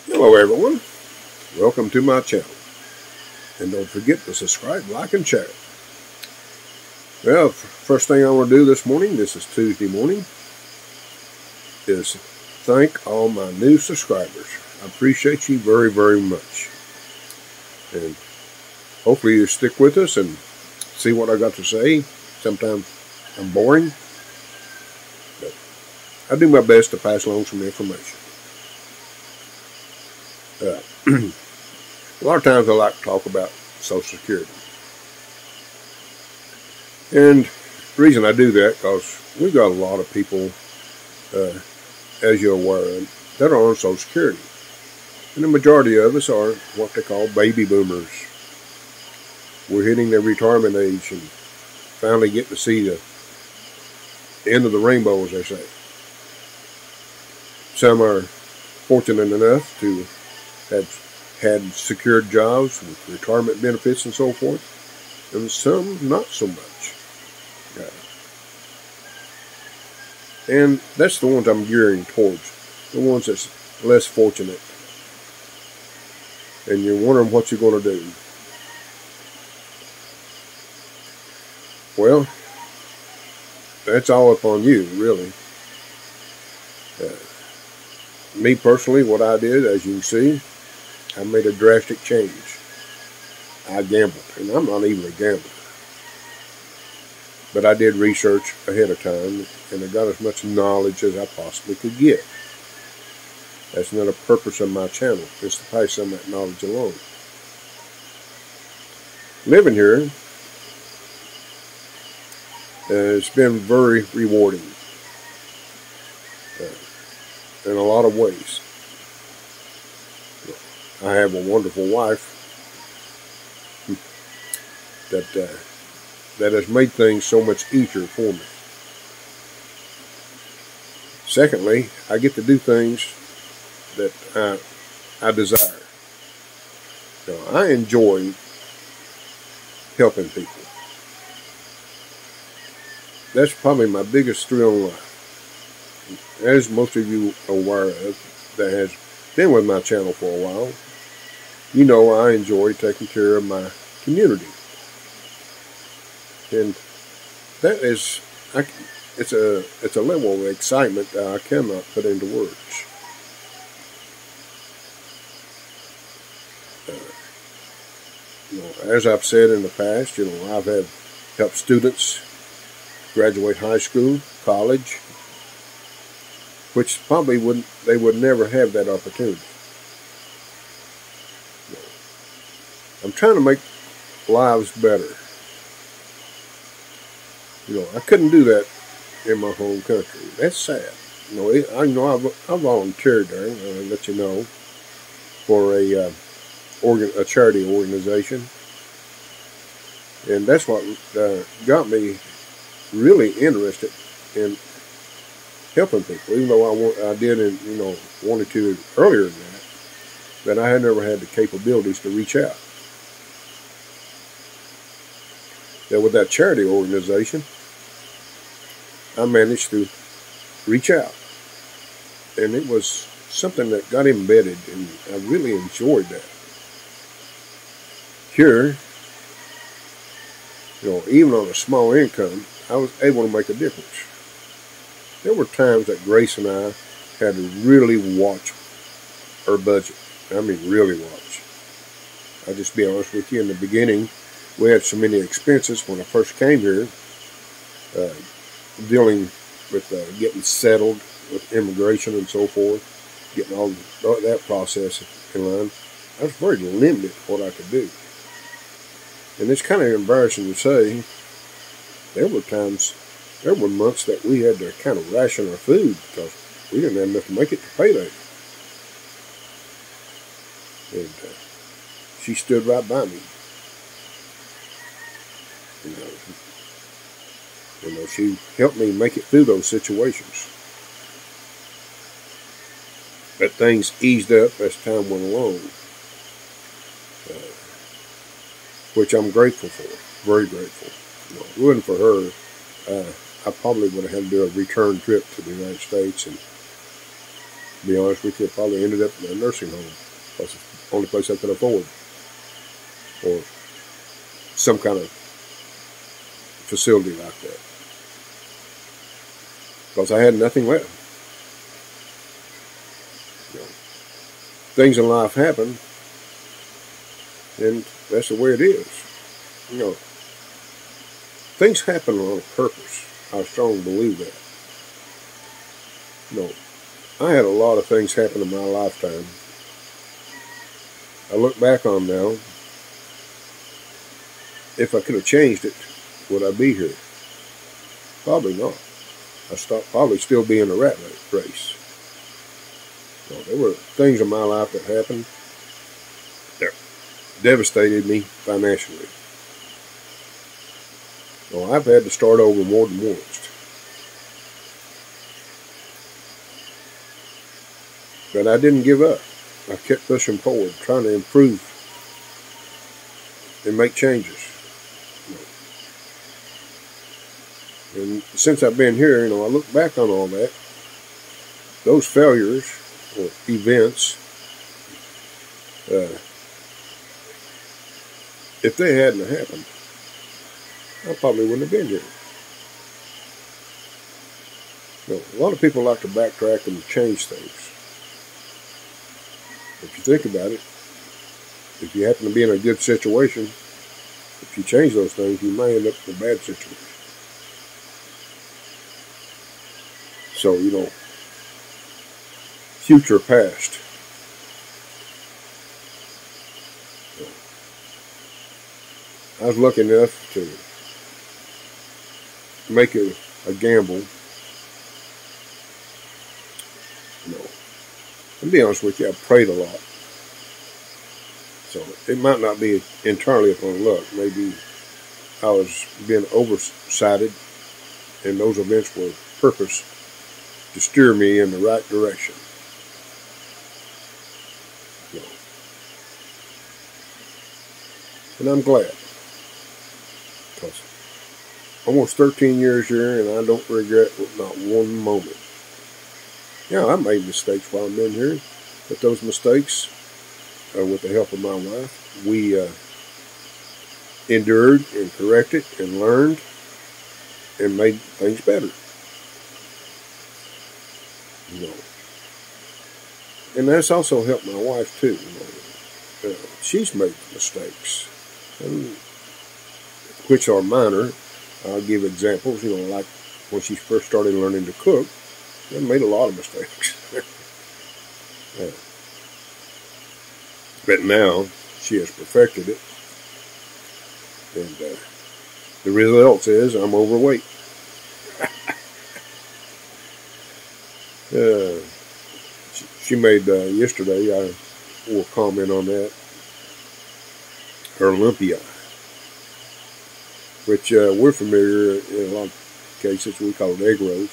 Hello everyone, welcome to my channel, and don't forget to subscribe, like, and share. Well, first thing I want to do this morning, this is Tuesday morning, is thank all my new subscribers. I appreciate you very, very much, and hopefully you stick with us and see what I got to say. Sometimes I'm boring, but I do my best to pass along some information. A lot of times I like to talk about Social Security. And the reason I do that, because we've got a lot of people, as you're aware of, that are on Social Security. And the majority of us are what they call baby boomers. We're hitting their retirement age and finally getting to see the end of the rainbow, as they say. Some are fortunate enough to have had secured jobs with retirement benefits and so forth, and some not so much. And that's the ones I'm gearing towards, the ones that's less fortunate. And you're wondering what you're going to do. Well, that's all up on you, really. Me personally, what I did, as you can see, I made a drastic change. I gambled, and I'm not even a gambler. But I did research ahead of time, and I got as much knowledge as I possibly could get. That's not a purpose of my channel, is to pass some of that knowledge along. Living here has been very rewarding in a lot of ways. I have a wonderful wife that has made things so much easier for me. Secondly, I get to do things that I desire. Now, I enjoy helping people. That's probably my biggest thrill in life. As most of you are aware of, that has been with my channel for a while, you know I enjoy taking care of my community. And that is, it's a level of excitement that I cannot put into words. As I've said in the past, I've helped students graduate high school, college, which probably they would never have that opportunity. I'm trying to make lives better. I couldn't do that in my home country. That's sad. I volunteered there, I'll let you know, for a charity organization. And that's what got me really interested in helping people, even though I did and wanted to earlier than that, but I had never had the capabilities to reach out. Now, with that charity organization, I managed to reach out, and it was something that got embedded, and I really enjoyed that. Here, even on a small income, I was able to make a difference. There were times that Grace and I had to really watch our budget. I mean, really watch. I'll just be honest with you, in the beginning, we had so many expenses when I first came here, dealing with getting settled with immigration and so forth, getting all that process in line. I was very limited what I could do. And it's kind of embarrassing to say, there were months that we had to kind of ration our food because we didn't have enough to make it to payday. And she stood right by me. She helped me make it through those situations. But things eased up as time went along, which I'm grateful for, very grateful. If it wasn't for her, I probably would have had to do a return trip to the United States and To be honest with you, I probably ended up in a nursing home. That's the only place I could afford. Or some kind of facility like that. Because I had nothing left. You know, things in life happen, and that's the way it is. You know, things happen on purpose. I strongly believe that. You know, I had a lot of things happen in my lifetime. I look back on now, if I could have changed it, would I be here? Probably not. Probably still be in the rat race. So there were things in my life that happened that devastated me financially. So I've had to start over more than once. But I didn't give up. I kept pushing forward, trying to improve and make changes. And since I've been here, I look back on all that, those failures or events, if they hadn't happened, I probably wouldn't have been here. A lot of people like to backtrack and change things. If you think about it, if you happen to be in a good situation, if you change those things, you may end up in a bad situation. So, future past. I was lucky enough to make it a gamble. To be honest with you, I prayed a lot. So it might not be entirely upon luck. Maybe I was being oversighted, and those events were purpose to steer me in the right direction. And I'm glad. Because almost 13 years here, and I don't regret not one moment. Yeah, I made mistakes while I've been here, but those mistakes, with the help of my wife, we endured and corrected and learned and made things better. And that's also helped my wife too. She's made mistakes, which are minor. I'll give examples. Like when she first started learning to cook. I made a lot of mistakes. But now she has perfected it. And the result is I'm overweight. She made yesterday, I will comment on that, her lumpia, which we're familiar in a lot of cases, we call it egg rolls.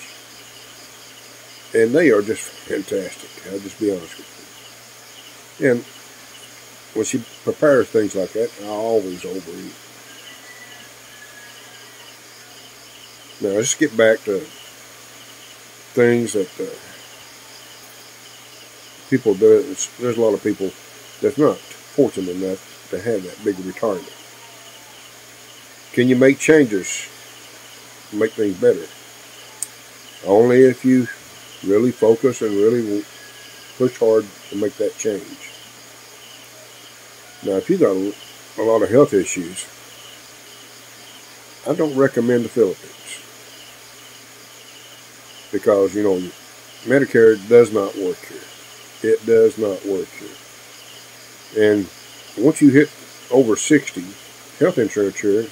And they are just fantastic, I'll just be honest with you. And when she prepares things like that, I always overeat. Now, let's get back to things that people do. There's a lot of people that's not fortunate enough to have that big retirement. Can you make changes to make things better? Only if you really focus and really push hard to make that change. Now, if you got a lot of health issues, I don't recommend the Philippines. Because, Medicare does not work here. It does not work here. And once you hit over 60, health insurance here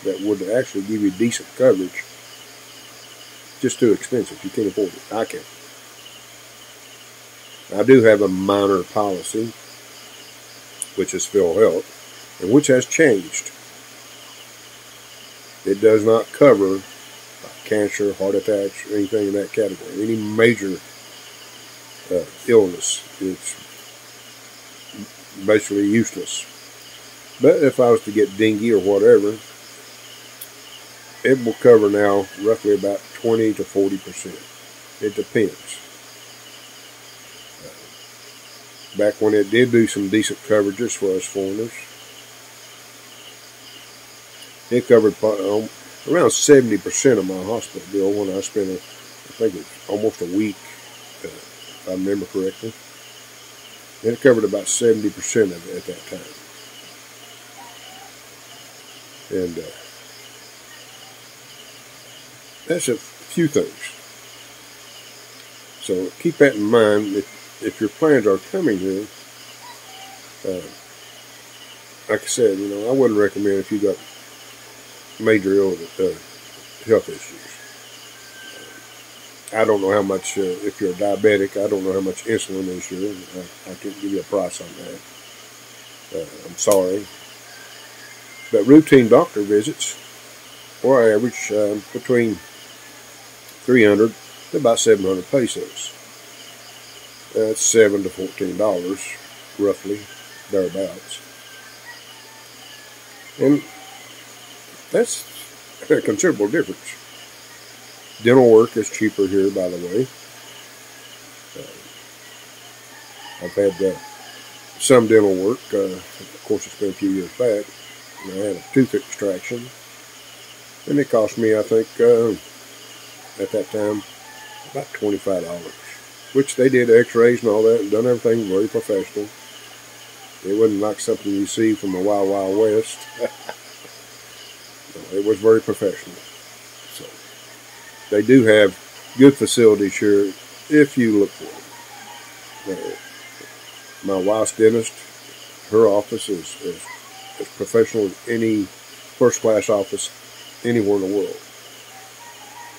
that would actually give you decent coverage, just too expensive. You can't afford it. I can't. I do have a minor policy, which is PhilHealth, and which has changed. It does not cover cancer, heart attacks, or anything in that category. Any major illness is basically useless. But if I was to get dengue or whatever, it will cover now roughly about 20 to 40%. It depends. back when it did do some decent coverages for us foreigners. It covered around 70% of my hospital bill when I spent, I think it's almost a week, if I remember correctly. And it covered about 70% of it at that time. And that's a few things. So keep that in mind if your plans are coming here. Like I said, I wouldn't recommend if you got major health issues. I don't know how much, if you're a diabetic, I don't know how much insulin is here. I can't give you a price on that. I'm sorry. But routine doctor visits, or I average between 300 to about 700 pesos. That's $7 to $14, roughly, thereabouts. And that's a considerable difference. Dental work is cheaper here, by the way. I've had some dental work. Of course, it's been a few years back. And I had a tooth extraction. And it cost me, I think, at that time, about $25. Which they did x-rays and all that and done everything very professional. It wasn't like something you see from the Wild Wild West. No, it was very professional. So they do have good facilities here if you look for them. My wife's dentist, her office is as professional as any first-class office anywhere in the world.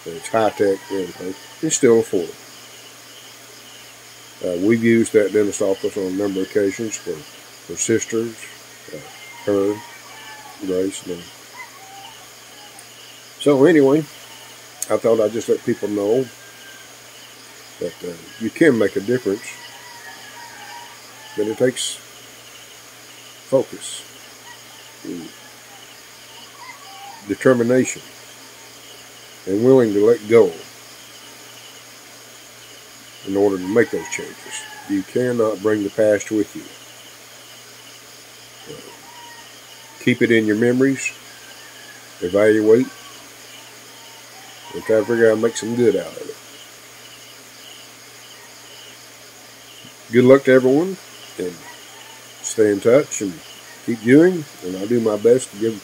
It's high-tech and everything. It's still affordable. We've used that dentist office on a number of occasions for sisters, her, Grace, and so anyway, I thought I'd just let people know that you can make a difference, but it takes focus, and determination, and willing to let go in order to make those changes. You cannot bring the past with you. Keep it in your memories, evaluate, and try to figure out how to make some good out of it. Good luck to everyone, and stay in touch and keep viewing, and I'll do my best to give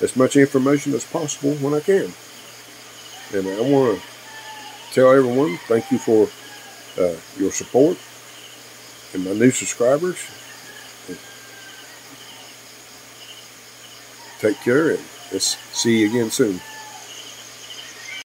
as much information as possible when I can. And I want to tell everyone thank you for your support and my new subscribers. Take care, and let's see you again soon.